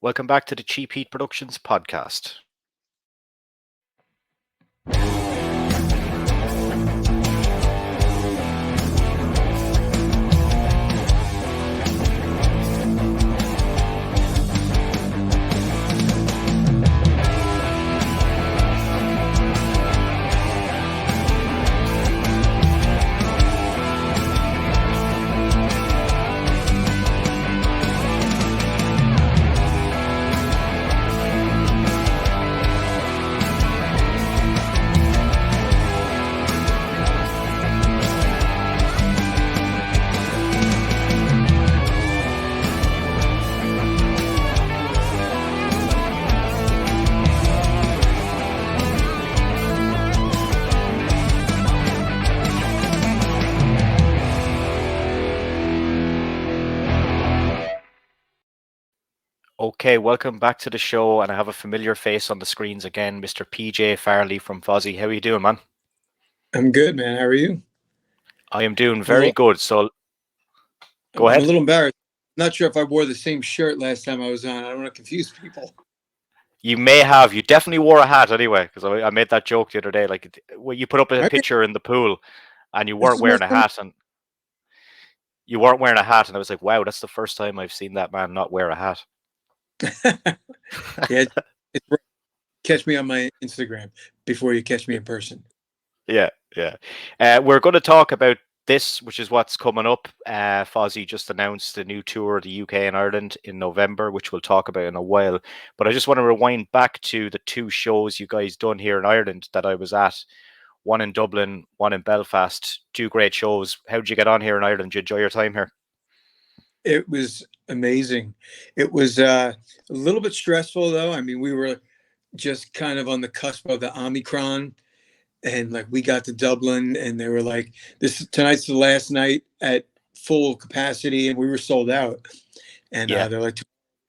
Welcome back to the Cheap Heat Productions podcast. Okay, welcome back to the show, and I have a familiar face on the screens again, Mr. PJ Farley from Fozzy. How are you doing, man? I'm good, man. How are you? I am doing very good. So, go I'm a ahead. little embarrassed. Not sure if I wore the same shirt last time I was on. I don't want to confuse people. You may have. You definitely wore a hat anyway, because I made that joke the other day. Like, when you put up a picture in the pool, and you weren't wearing a hat, and I was like, wow, that's the first time I've seen that man not wear a hat. Yeah, catch me on my Instagram before you catch me in person. Yeah. We're going to talk about this, which is what's coming up. Fozzy just announced a new tour of the UK and Ireland in November, which we'll talk about in a while. But I just want to rewind back to the two shows you guys done here in Ireland that I was at. One in Dublin, one in Belfast. Two great shows. How did you get on here in Ireland? Did you enjoy your time here? It was amazing. It was a little bit stressful, though. I mean, we were just kind of on the cusp of the Omicron. And like we got to Dublin and they were like, tonight's the last night at full capacity, and we were sold out. And they're like,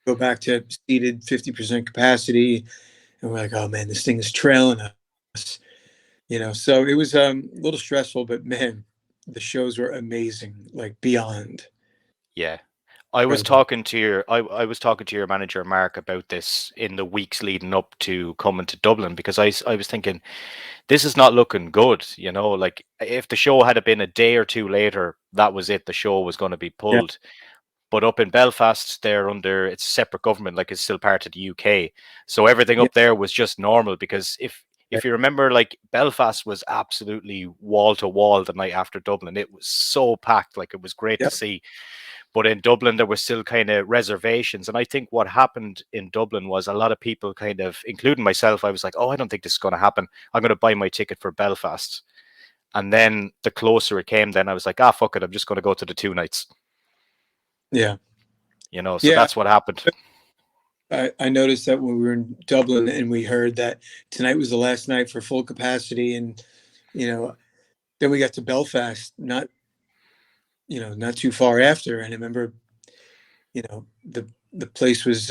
go back to seated 50% capacity. And we're like, oh man, this thing is trailing us. So it was a little stressful, but man, the shows were amazing, like beyond. Yeah. I was talking to your manager Mark about this in the weeks leading up to coming to Dublin, because I was thinking, this is not looking good, like if the show had been a day or two later, that was it, the show was going to be pulled. Yeah. But up in Belfast, it's a separate government, like it's still part of the UK, so everything up there was just normal, because if you remember, like Belfast was absolutely wall to wall the night after Dublin. It was so packed, like it was great to see. But in Dublin, there were still kind of reservations. And I think what happened in Dublin was a lot of people kind of, including myself, I was like, oh, I don't think this is going to happen. I'm going to buy my ticket for Belfast. And then the closer it came, then I was like, fuck it. I'm just going to go to the 2 nights. Yeah. So that's what happened. I noticed that when we were in Dublin and we heard that tonight was the last night for full capacity. And, then we got to Belfast, not too far after. And I remember, the place was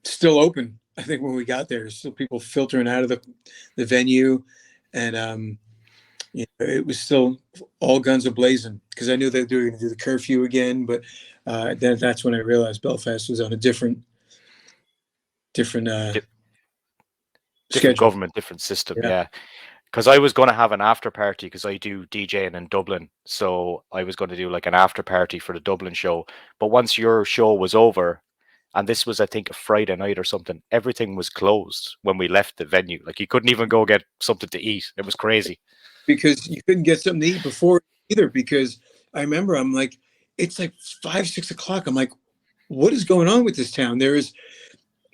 still open. I think when we got there, still people filtering out of the venue, and it was still all guns a-blazing, because I knew that they were going to do the curfew again. But then that's when I realized Belfast was on a different government, different system. Yeah. Because I was going to have an after party, because I do DJing in Dublin. So I was going to do like an after party for the Dublin show. But once your show was over, and this was, I think, a Friday night or something, everything was closed when we left the venue. Like you couldn't even go get something to eat. It was crazy. Because you couldn't get something to eat before either. Because I remember I'm like, it's like 5, 6 o'clock. I'm like, what is going on with this town? There's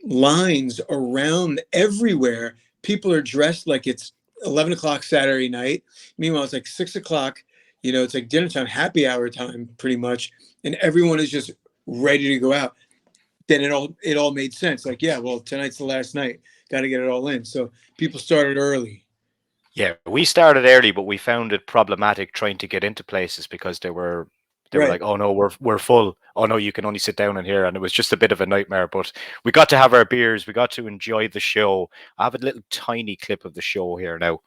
lines around everywhere. People are dressed like it's 11 o'clock Saturday night. Meanwhile, it's like 6 o'clock. It's like dinner time, happy hour time, pretty much, and everyone is just ready to go out. Then it all made sense. Like, yeah, well, tonight's the last night. Got to get it all in. So people started early. Yeah, we started early, but we found it problematic trying to get into places, because they were like, oh no, we're full. Oh no, you can only sit down in here. And it was just a bit of a nightmare, but we got to have our beers. We got to enjoy the show. I have a little tiny clip of the show here now.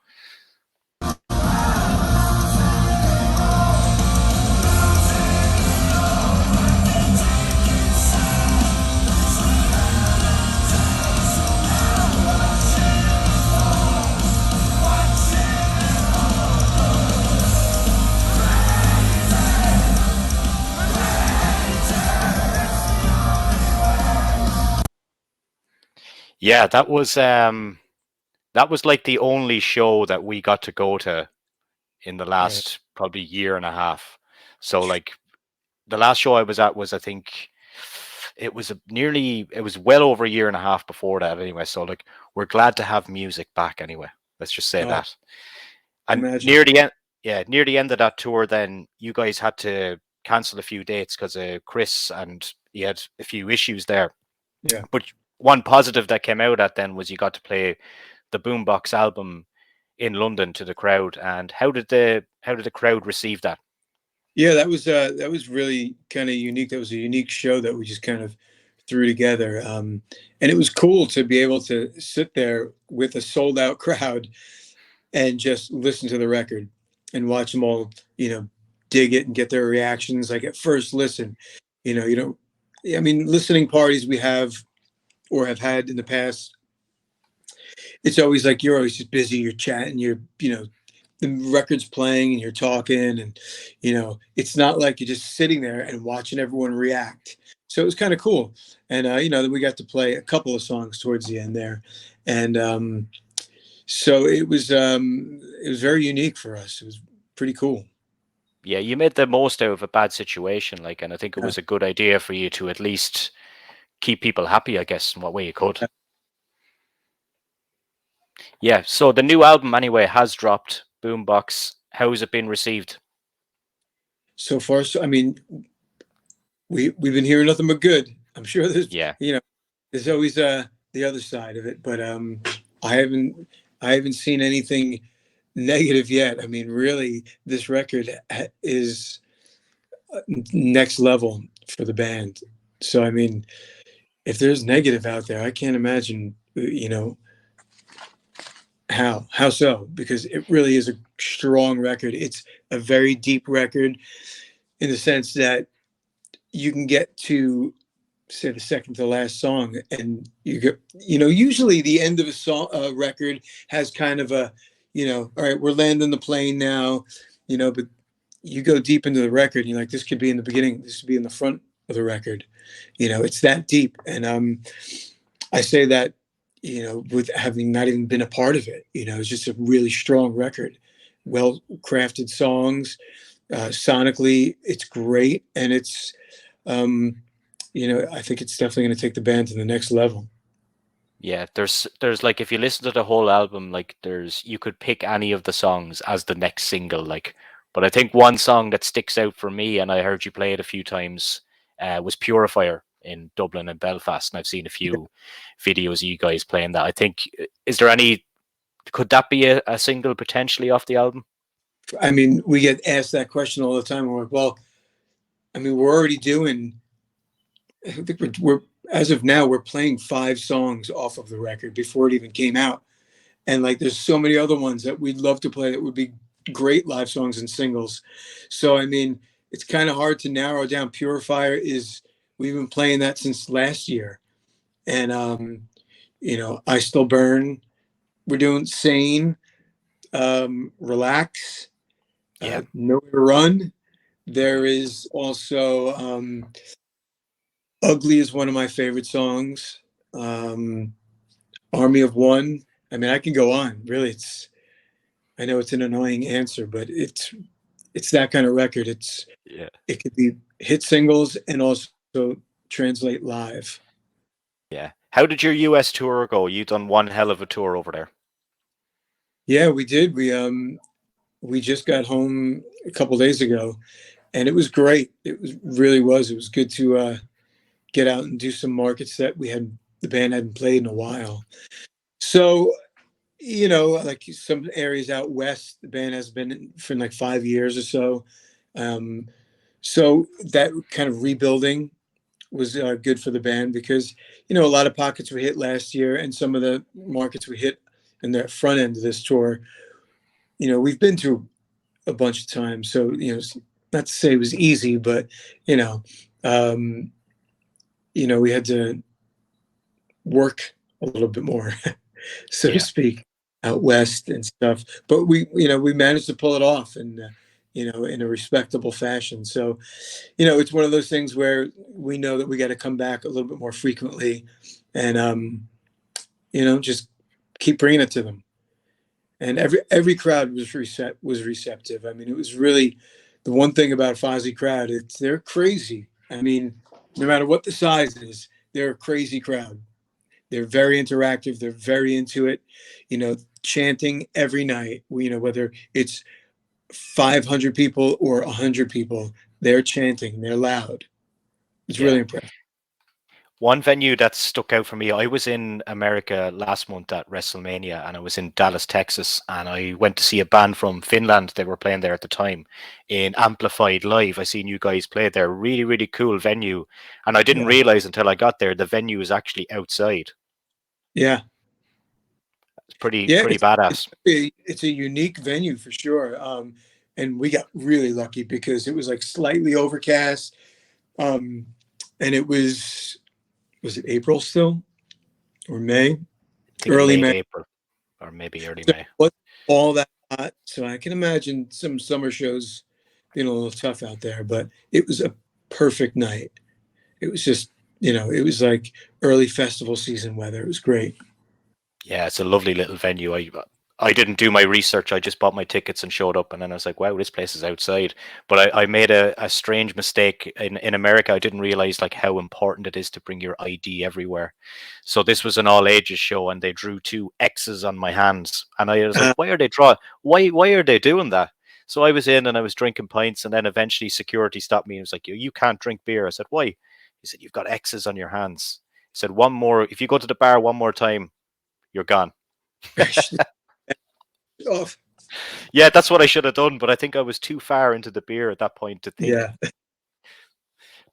Yeah, that was like the only show that we got to go to in the Right. last probably year and a half. So like the last show I was at was, I think it was well over a year and a half before that anyway. So like we're glad to have music back anyway. Let's just say Oh, that. And imagine. near the end, yeah, near the end of that tour, then you guys had to cancel a few dates because of Chris, and he had a few issues there. Yeah. But one positive that came out of that then was you got to play the Boombox album in London to the crowd. And how did the crowd receive that? Yeah, that was really kind of unique. That was a unique show that we just kind of threw together. And it was cool to be able to sit there with a sold out crowd and just listen to the record and watch them all, dig it and get their reactions. Like at first listen, you don't, I mean, listening parties we have or have had in the past, it's always like you're always just busy, you're chatting, the record's playing and you're talking, and it's not like you're just sitting there and watching everyone react. So it was kind of cool. And then we got to play a couple of songs towards the end there, and so it was very unique for us. It was pretty cool. Yeah, you made the most out of a bad situation, like, and I think it Yeah. was a good idea for you to at least keep people happy, I guess, in what way you could. Yeah, so the new album anyway has dropped, Boombox. How has it been received? So far, so I mean, we've been hearing nothing but good. I'm sure Yeah, there's always the other side of it, but I haven't I haven't seen anything negative yet. I mean, really, this record is next level for the band. So I mean, if there's negative out there, I can't imagine how so, because it really is a strong record. It's a very deep record in the sense that you can get to say the second to last song and you get usually the end of a song record has kind of a all right, we're landing the plane now, but you go deep into the record and you're like, this could be in the beginning, this could be in the front of the record. It's that deep. And I say that with having not even been a part of it. It's just a really strong record, well crafted songs, sonically it's great, and it's um I think it's definitely going to take the band to the next level. yeah. There's like, if you listen to the whole album, like you could pick any of the songs as the next single, like. But I think one song that sticks out for me, and I heard you play it a few times, was Purifier in Dublin and Belfast, and I've seen a few videos of you guys playing that. I think, is there any? Could that be a single potentially off the album? I mean, we get asked that question all the time. We're like, well, I mean, we're already doing. I think we're as of now we're playing 5 songs off of the record before it even came out, and like there's so many other ones that we'd love to play that would be great live songs and singles. So I mean, it's kind of hard to narrow down. Purifier is we've been playing that since last year, and I Still Burn. We're doing Sane, Relax, Yeah, Nowhere to Run. There is also Ugly is one of my favorite songs. Um, Army of One. I mean, I can go on. Really, I know it's an annoying answer, but it's that kind of record. yeah, It could be hit singles and also translate live. yeah. How did your US tour go? You done one hell of a tour over there. Yeah, we did. We just got home a couple days ago, and it was great. It was really was. It was good to get out and do some markets that the band hadn't played in a while. So like some areas out west, the band has been for like 5 years or so. Um, so that kind of rebuilding was good for the band because a lot of pockets were hit last year, and some of the markets we hit in the front end of this tour. We've been through a bunch of times, so not to say it was easy, but you know, um, we had to work a little bit more, so to Yeah, speak, out west and stuff. But we managed to pull it off, and in a respectable fashion. So, it's one of those things where we know that we got to come back a little bit more frequently, and just keep bringing it to them. And every crowd was receptive. I mean, it was really the one thing about Fozzy crowd. They're crazy. I mean, no matter what the size is, they're a crazy crowd. They're very interactive. They're very into it. Chanting every night. Whether it's 500 people or 100 people, they're chanting. They're loud. It's Yeah. really impressive. One venue that stuck out for me, I was in America last month at WrestleMania, and I was in Dallas, Texas, and I went to see a band from Finland. They were playing there at the time in Amplified Live. I seen you guys play there. Really, really cool venue. And I didn't Yeah. realize until I got there, the venue is actually outside. Yeah. It's pretty Yeah. badass. It's a unique venue for sure. And we got really lucky because it was like slightly overcast. And it was it April still or May? I think Early late May. April or maybe early So May. it wasn't all that hot. So I can imagine some summer shows being a little tough out there, but it was a perfect night. It was just, it was like early festival season weather. It was great. Yeah, it's a lovely little venue. I didn't do my research. I just bought my tickets and showed up, and then I was like, "Wow, this place is outside." But I made a strange mistake in America. I didn't realize like how important it is to bring your ID everywhere. So this was an all ages show, and they drew two X's on my hands, and I was like, Uh, "Why are they draw? Why are they doing that?" So I was in and I was drinking pints, and then eventually security stopped me and was like, "You can't drink beer." I said, "Why?" He said, "You've got X's on your hands." He said, "One more. If you go to the bar one more time, you're gone." off. Yeah, that's what I should have done, but I think I was too far into the beer at that point to think. Yeah.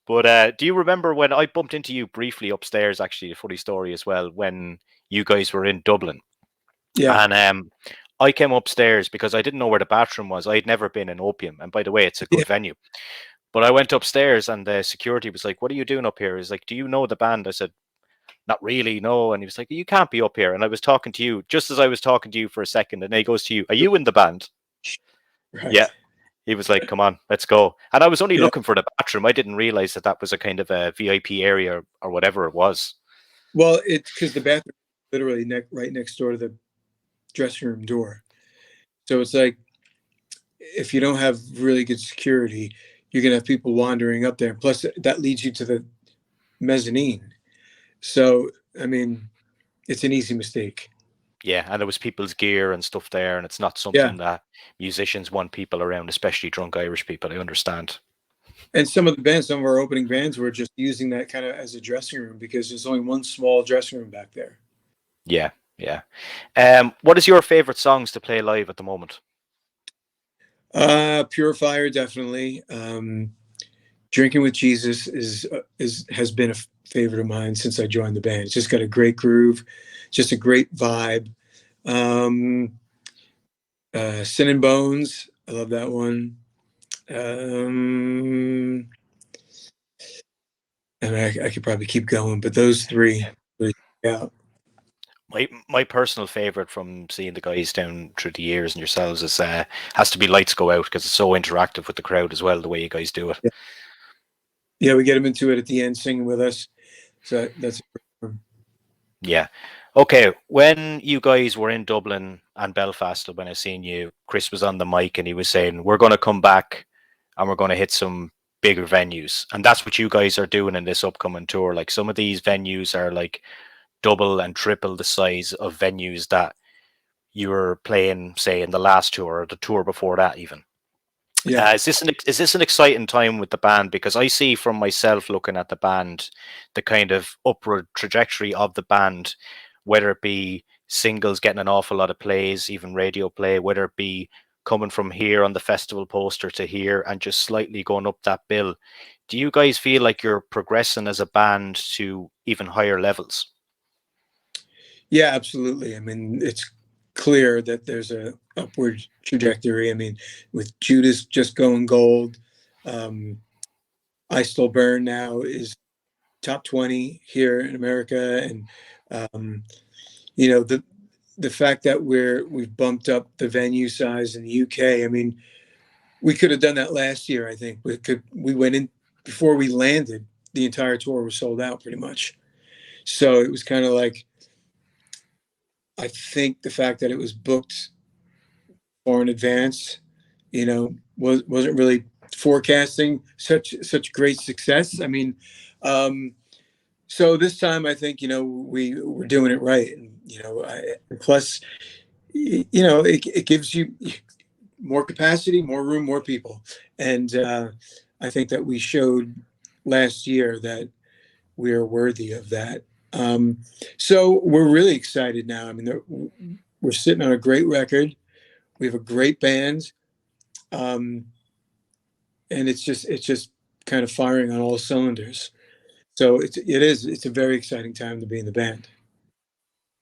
But do you remember when I bumped into you briefly upstairs? Actually, a funny story as well. When you guys were in Dublin, Yeah. and I came upstairs because I didn't know where the bathroom was. I'd never been in Opium, and by the way, it's a Yeah. good venue. But I went upstairs, and the security was like, "What are you doing up here?" He's like, "Do you know the band?" I said, "Not really, no." And he was like, "You can't be up here." And I was talking to you just as I was talking to you for a second, and then he goes to you, "Are you in the band?" Right. Yeah. He was like, "Come on, let's go." And I was only Yeah. looking for the bathroom. I didn't realize that that was a kind of a VIP area or whatever it was. Well, it's because the bathroom is literally right next door to the dressing room door. So it's like if you don't have really good security, you're gonna have people wandering up there. Plus, that leads you to the mezzanine. So, I mean, it's an easy mistake. Yeah, and there was people's gear and stuff there, and it's not Yeah. something that musicians want people around, especially drunk Irish people. I understand. And some of our opening bands were just using that kind of as a dressing room because there's only one small dressing room back there. Yeah, yeah. What is your favorite songs to play live at the moment? Purifier, definitely. Drinking with Jesus has been a favorite of mine since I joined the band. It's just got a great groove, just a great vibe. Um, Sin and Bones, I love that one. And I could probably keep going, but those three, really, yeah, My personal favorite from seeing the guys down through the years and yourselves is has to be Lights Go Out because it's so interactive with the crowd as well. The way you guys do it. yeah, yeah. We get them into it at the end, singing with us. So that's Yeah. Okay. When you guys were in Dublin and Belfast, when I seen you, Chris was on the mic and he was saying, "We're going to come back and we're going to hit some bigger venues." And that's what you guys are doing in this upcoming tour. Like some of these venues are like double and triple the size of venues that you were playing, say, in the last tour or the tour before that, even. yeah, Is this an exciting time with the band? Because I see from myself looking at the band, the kind of upward trajectory of the band, whether it be singles getting an awful lot of plays, even radio play, whether it be coming from here on the festival poster to here and just slightly going up that bill. Do you guys feel like you're progressing as a band to even higher levels? yeah, absolutely. I mean, it's clear that there's a upward trajectory. I mean, with Judas just going gold, um, I Still Burn now is top 20 here in America, and um, the fact that we've bumped up the venue size in the UK. I mean, we could have done that last year. I think we went in before we landed. The entire tour was sold out pretty much. So it was kind of like I think the fact that it was booked far in advance, wasn't really forecasting such great success. I mean, so this time I think we were doing it right, and plus, it gives you more capacity, more room, more people, and I think that we showed last year that we are worthy of that. So we're really excited now. I mean, we're sitting on a great record. We have a great band, and it's just kind of firing on all cylinders. So it's a very exciting time to be in the band.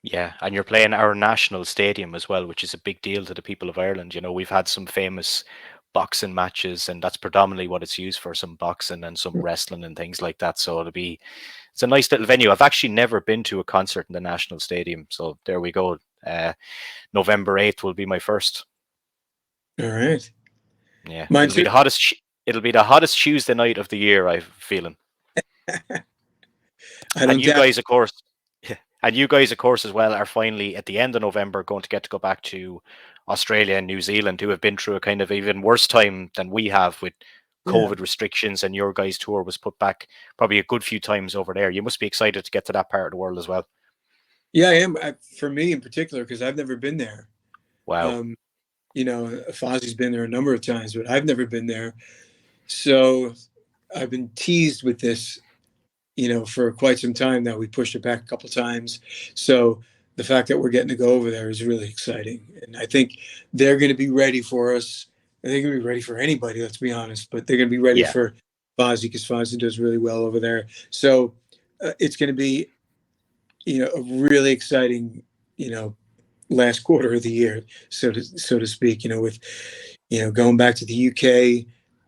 Yeah, and you're playing our national stadium as well, which is a big deal to the people of Ireland. We've had some famous boxing matches, and that's predominantly what it's used for, some boxing and some wrestling and things like that. So it's a nice little venue. I've actually never been to a concert in the National Stadium, so there we go. November 8th will be my first. All right. Yeah, Mine it'll be too. the hottest. It'll be the hottest Tuesday night of the year, I'm feeling. I And don't you doubt. guys, of course, and you guys, of course, as well, are finally at the end of November going to get to go back to Australia and New Zealand, who have been through a kind of even worse time than we have with Yeah. COVID restrictions, and your guys' tour was put back probably a good few times over there. You must be excited to get to that part of the world as well. Yeah, I am. For me in particular, because I've never been there. Wow. Um, Fozzy's been there a number of times, but I've never been there. So I've been teased with this, for quite some time now. We pushed it back a couple times. So the fact that we're getting to go over there is really exciting. And I think they're going to be ready for us. And they're going to be ready for anybody, let's be honest, but they're going to be ready Yeah. for Fozzy because Fozzy does really well over there. So it's going to be, a really exciting, last quarter of the year, so to speak, with, going back to the UK,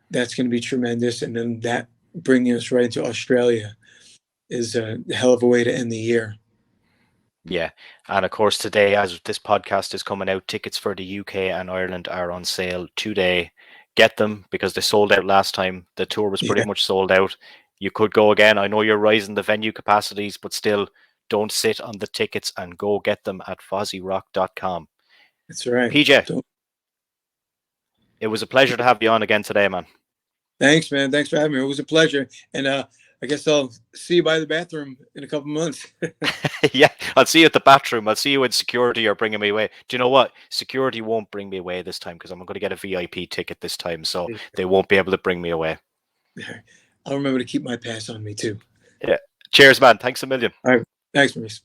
that's going to be tremendous. And then that bringing us right into Australia is a hell of a way to end the year. Yeah. And of course, today, as this podcast is coming out, tickets for the UK and Ireland are on sale today. Get them because they sold out last time. The tour was pretty Yeah, much sold out. You could go again. I know you're rising the venue capacities, but still don't sit on the tickets and go get them at fozzyrock.com. that's right. PJ, it was a pleasure to have you on again today, man. Thanks, man. Thanks for having me. It was a pleasure. And I guess I'll see you by the bathroom in a couple months. Yeah, I'll see you at the bathroom. I'll see you when security are bringing me away. Do you know what? Security won't bring me away this time because I'm going to get a VIP ticket this time, so they won't be able to bring me away. I'll remember to keep my pass on me too. Yeah. Cheers, man. Thanks a million. All right. Thanks, Maurice.